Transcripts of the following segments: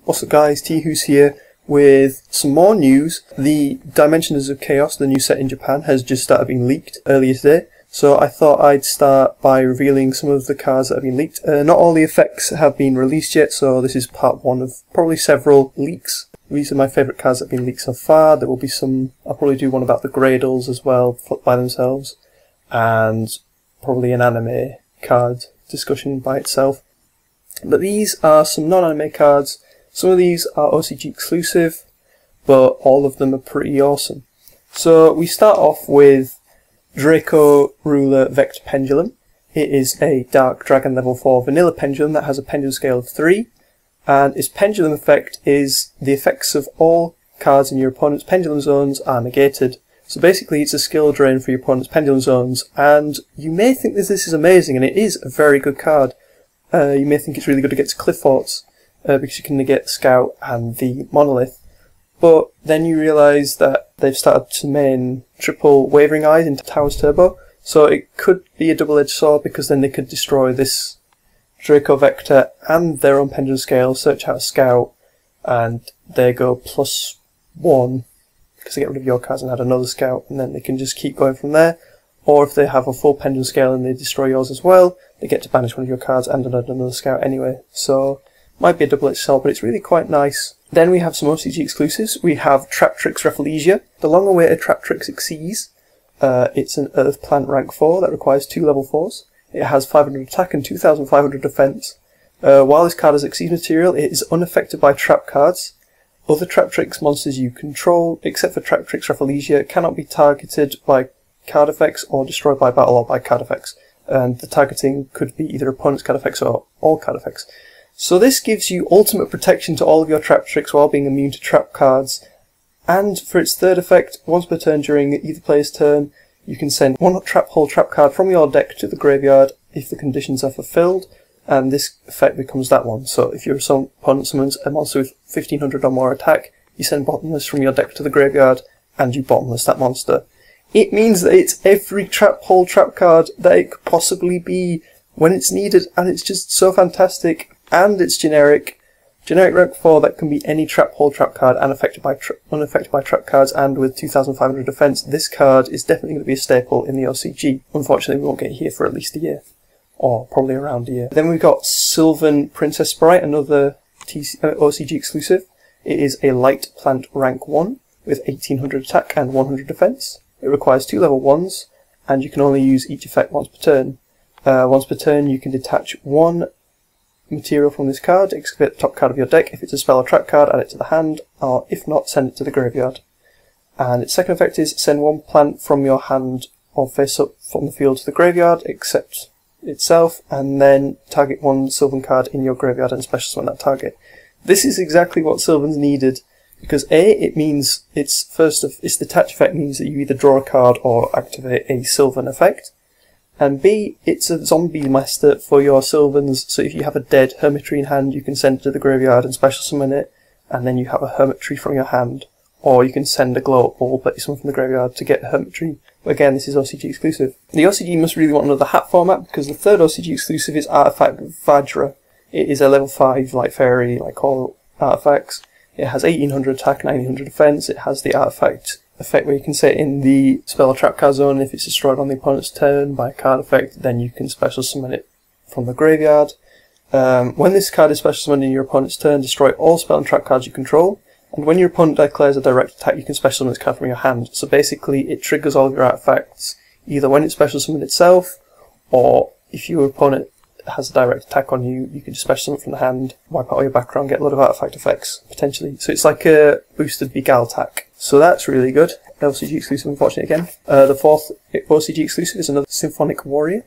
What's up guys, Tihus here with some more news. The Dimensions of Chaos, the new set in Japan, has just started being leaked earlier today. So I thought I'd start by revealing some of the cards that have been leaked. Not all the effects have been released yet, so this is part one of probably several leaks. These are my favourite cards that have been leaked so far. There will be some, I'll probably do one about the Gradles as well, by themselves, and probably an anime card discussion by itself. But these are some non-anime cards. Some of these are OCG exclusive, but all of them are pretty awesome. So we start off with Draco Ruler Vector Pendulum. It is a Dark Dragon level 4 vanilla pendulum that has a pendulum scale of 3, and its pendulum effect is the effects of all cards in your opponent's pendulum zones are negated. So basically it's a skill drain for your opponent's pendulum zones, and you may think that this is amazing, and it is a very good card. You may think it's really good against Cliff Forts, because you can negate the Scout and the Monolith, but then you realise that they've started to main triple Wavering Eyes into Towers Turbo, so it could be a double-edged sword, because then they could destroy this Draco Vector and their own pendulum scale, search out a Scout, and they go +1, because they get rid of your cards and add another Scout, and then they can just keep going from there. Or if they have a full pendulum scale and they destroy yours as well, they get to banish one of your cards and add another Scout anyway, so might be a double-edged sword, but it's really quite nice. Then we have some OCG exclusives. We have Traptrix Rafflesia, the long-awaited Traptrix Xyz. It's an Earth Plant rank 4 that requires 2 level 4s. It has 500 attack and 2500 defense. While this card is Xyz material, it is unaffected by trap cards. Other Traptrix monsters you control, except for Traptrix Rafflesia, cannot be targeted by card effects or destroyed by battle or by card effects. And the targeting could be either opponent's card effects or all card effects. So this gives you ultimate protection to all of your Traptrix while being immune to trap cards. And for its third effect, once per turn during either player's turn, you can send one trap hole trap card from your deck to the graveyard if the conditions are fulfilled, and this effect becomes that one. So if your opponent summons a monster with 1500 or more attack, you send Bottomless from your deck to the graveyard, and you Bottomless that monster. It means that it's every trap hole trap card that it could possibly be when it's needed, and it's just so fantastic. And it's generic rank 4 that can be any trap hole trap card and unaffected by trap cards, and with 2500 defense, this card is definitely going to be a staple in the OCG. Unfortunately, we won't get it here for at least a year, or probably around a year. Then we've got Sylvan Princess Sprite, another OCG exclusive. It is a light plant rank 1 with 1800 attack and 100 defense. It requires 2 level 1s, and you can only use each effect once per turn. Once per turn, you can detach 1 material from this card, excavate the top card of your deck. If it's a spell or trap card, add it to the hand, or if not, send it to the graveyard. And its second effect is send 1 plant from your hand or face up from the field to the graveyard, except itself, and then target 1 Sylvan card in your graveyard and special summon that target. This is exactly what Sylvan's needed, because A, it means its detach effect means that you either draw a card or activate a Sylvan effect. And B, it's a zombie master for your Sylvans, so if you have a dead Hermitry in hand, you can send it to the graveyard and special summon it, and then you have a Hermitry from your hand. Or you can send a Glow-Up Ball that you summon from the graveyard to get a Hermitry. But again, this is OCG exclusive. The OCG must really want another hat format, because the third OCG exclusive is Artifact Vajra. It is a level 5 Light Fairy, like all artifacts. It has 1800 attack, 1900 defense. It has the artifact effect where you can set it in the spell or trap card zone. If it's destroyed on the opponent's turn by a card effect, then you can special summon it from the graveyard. When this card is special summoned in your opponent's turn, destroy all spell and trap cards you control, and when your opponent declares a direct attack, you can special summon this card from your hand. So basically it triggers all of your artifacts either when it's special summoned itself, or if your opponent has a direct attack on you, you can just special summon from the hand, wipe out all your background, get a lot of artifact effects, potentially. So it's like a boosted Begal attack. So that's really good. LCG exclusive, unfortunately, again. The fourth OCG exclusive is another Symphonic Warrior.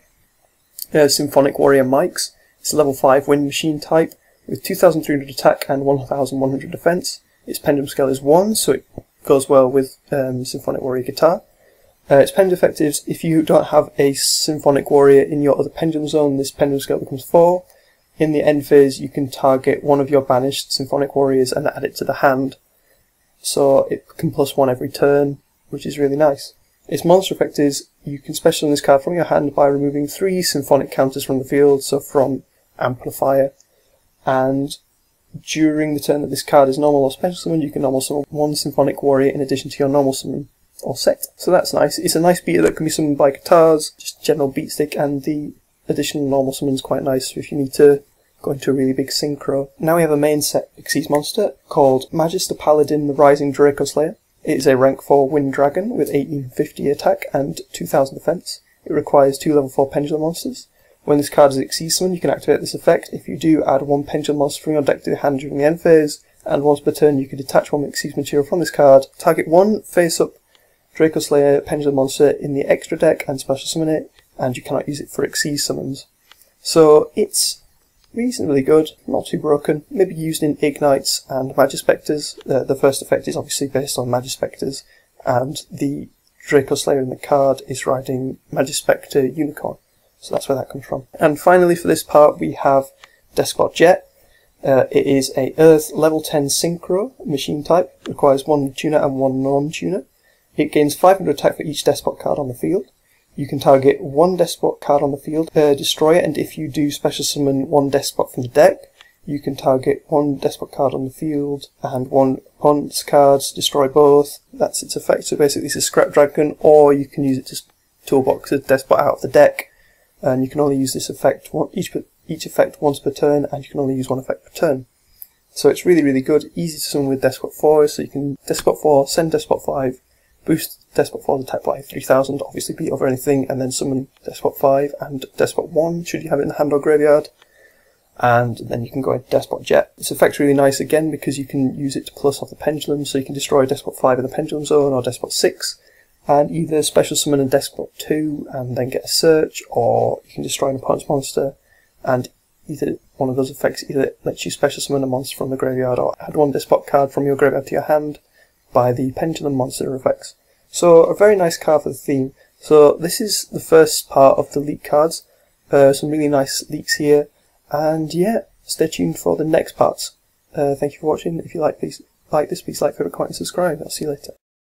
Symphonic Warrior Mikes. It's a level 5 wind machine type with 2300 attack and 1100 defense. Its pendulum scale is 1, so it goes well with Symphonic Warrior Guitar. Its pendulum effect is if you don't have a Symphonic Warrior in your other pendulum zone, this pendulum scale becomes 4. In the end phase, you can target one of your banished Symphonic Warriors and add it to the hand. So it can +1 every turn, which is really nice. Its monster effect is you can special summon this card from your hand by removing 3 Symphonic counters from the field, so from Amplifier, and during the turn that this card is normal or special summon, you can normal summon one Symphonic Warrior in addition to your normal summon or set. So that's nice. It's a nice beater that can be summoned by guitars, just general beat stick, and the additional normal summon is quite nice if you need to go into a really big synchro. Now we have a main set Xyz monster called Magister Paladin the Rising Draco Slayer. It is a rank 4 Wind Dragon with 1850 attack and 2000 defense. It requires 2 level 4 Pendulum monsters. When this card is Xyz summoned, you can activate this effect. If you do, add 1 Pendulum monster from your deck to your hand during the end phase, and once per turn you can detach 1 Xyz material from this card, target 1 face-up Draco Slayer Pendulum monster in the extra deck and special summon it, and you cannot use it for Xyz summons. So it's reasonably good, not too broken, maybe used in Ignites and Magispectors. The first effect is obviously based on Magispectors, and the Draco Slayer in the card is riding Magispector Unicorn, so that's where that comes from. And finally for this part we have Despot Jet. It is a Earth level 10 Synchro machine type, requires 1 tuner and 1 non-tuner. It gains 500 attack for each Despot card on the field. You can target 1 Despot card on the field, destroy it, and if you do special summon 1 Despot from the deck, you can target 1 Despot card on the field and 1 opponent's cards, destroy both. That's its effect. So basically it's a Scrap Dragon, or you can use it to toolbox a Despot out of the deck, and you can only use this effect each effect once per turn, and you can only use 1 effect per turn. So it's really, really good, easy to summon with Despot 4, so you can Despot 4, send Despot 5, boost Despot 4's attack by 3000, obviously beat over anything, and then summon Despot 5 and Despot 1, should you have it in the hand or graveyard. And then you can go into Despot Jet. This effect's really nice again because you can use it to plus off the Pendulum, so you can destroy Despot 5 in the Pendulum Zone or Despot 6, and either special summon a Despot 2 and then get a search, or you can destroy an opponent's monster, and either one of those effects either lets you special summon a monster from the graveyard or add 1 Despot card from your graveyard to your hand by the Pendulum monster effects. So a very nice card for the theme. So this is the first part of the leak cards. Some really nice leaks here. And yeah, stay tuned for the next parts. Thank you for watching. If you like this, please like, favorite, comment and subscribe. I'll see you later.